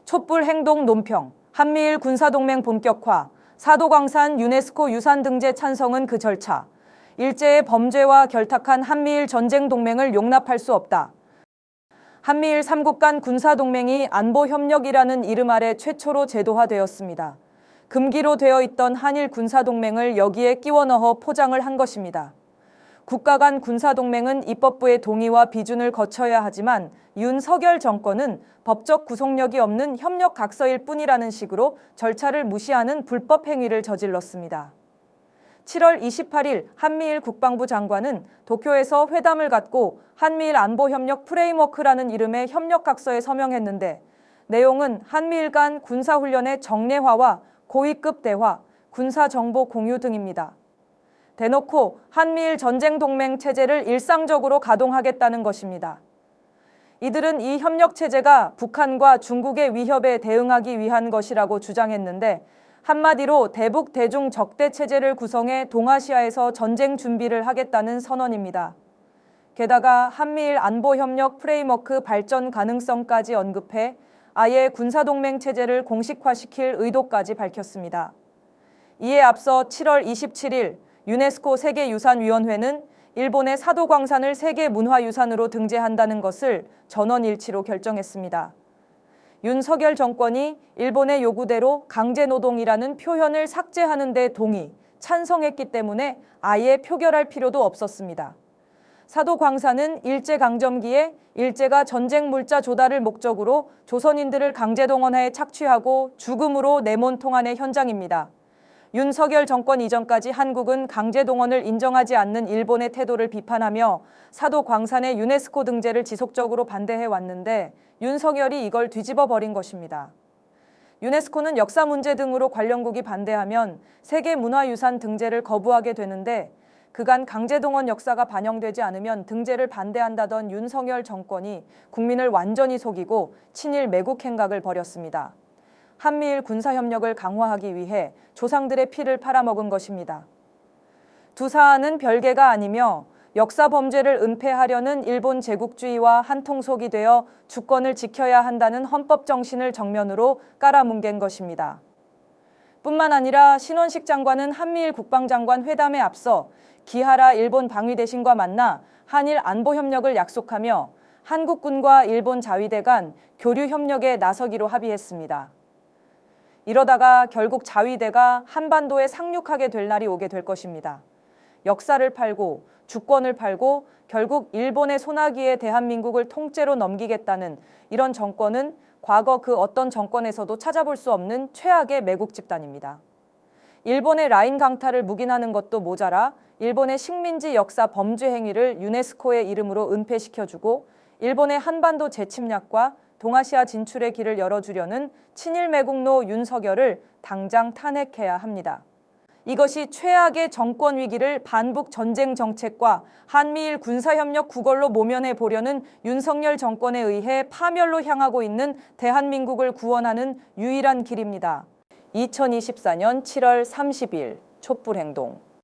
촛불 행동 논평, 한미일 군사동맹 본격화, 사도광산 유네스코 유산 등재 찬성은 그 절차, 일제의 범죄와 결탁한 한미일 전쟁 동맹을 용납할 수 없다. 한미일 3국 간 군사동맹이 안보협력이라는 이름 아래 최초로 제도화되었습니다. 금기로 되어 있던 한일 군사동맹을 여기에 끼워 넣어 포장을 한 것입니다. 국가 간 군사동맹은 입법부의 동의와 비준을 거쳐야 하지만 윤석열 정권은 법적 구속력이 없는 협력각서일 뿐이라는 식으로 절차를 무시하는 불법 행위를 저질렀습니다. 7월 28일 한미일 국방부 장관은 도쿄에서 회담을 갖고 한미일 안보협력 프레임워크라는 이름의 협력각서에 서명했는데 내용은 한미일 간 군사훈련의 정례화와 고위급 대화, 군사정보 공유 등입니다. 대놓고 한미일 전쟁동맹 체제를 일상적으로 가동하겠다는 것입니다. 이들은 이 협력체제가 북한과 중국의 위협에 대응하기 위한 것이라고 주장했는데 한마디로 대북 대중 적대 체제를 구성해 동아시아에서 전쟁 준비를 하겠다는 선언입니다. 게다가 한미일 안보협력 프레임워크 발전 가능성까지 언급해 아예 군사동맹 체제를 공식화시킬 의도까지 밝혔습니다. 이에 앞서 7월 27일 유네스코 세계유산위원회는 일본의 사도광산을 세계문화유산으로 등재한다는 것을 전원일치로 결정했습니다. 윤석열 정권이 일본의 요구대로 강제노동이라는 표현을 삭제하는 데 동의, 찬성했기 때문에 아예 표결할 필요도 없었습니다. 사도광산은 일제강점기에 일제가 전쟁 물자 조달을 목적으로 조선인들을 강제동원하에 착취하고 죽음으로 내몬통한의 현장입니다. 윤석열 정권 이전까지 한국은 강제동원을 인정하지 않는 일본의 태도를 비판하며 사도광산의 유네스코 등재를 지속적으로 반대해 왔는데 윤석열이 이걸 뒤집어 버린 것입니다. 유네스코는 역사 문제 등으로 관련국이 반대하면 세계문화유산 등재를 거부하게 되는데 그간 강제동원 역사가 반영되지 않으면 등재를 반대한다던 윤석열 정권이 국민을 완전히 속이고 친일 매국 행각을 벌였습니다. 한미일 군사협력을 강화하기 위해 조상들의 피를 팔아먹은 것입니다. 두 사안은 별개가 아니며 역사 범죄를 은폐하려는 일본 제국주의와 한통속이 되어 주권을 지켜야 한다는 헌법 정신을 정면으로 깔아뭉갠 것입니다. 뿐만 아니라 신원식 장관은 한미일 국방장관 회담에 앞서 기하라 일본 방위대신과 만나 한일 안보협력을 약속하며 한국군과 일본 자위대 간 교류 협력에 나서기로 합의했습니다. 이러다가 결국 자위대가 한반도에 상륙하게 될 날이 오게 될 것입니다. 역사를 팔고 주권을 팔고 결국 일본의 손아귀에 대한민국을 통째로 넘기겠다는 이런 정권은 과거 그 어떤 정권에서도 찾아볼 수 없는 최악의 매국 집단입니다. 일본의 라인 강타를 묵인하는 것도 모자라 일본의 식민지 역사 범죄 행위를 유네스코의 이름으로 은폐시켜주고 일본의 한반도 재침략과 동아시아 진출의 길을 열어주려는 친일 매국노 윤석열을 당장 탄핵해야 합니다. 이것이 최악의 정권 위기를 반북 전쟁 정책과 한미일 군사협력 구걸로 모면해 보려는 윤석열 정권에 의해 파멸로 향하고 있는 대한민국을 구원하는 유일한 길입니다. 2024년 7월 30일 촛불행동.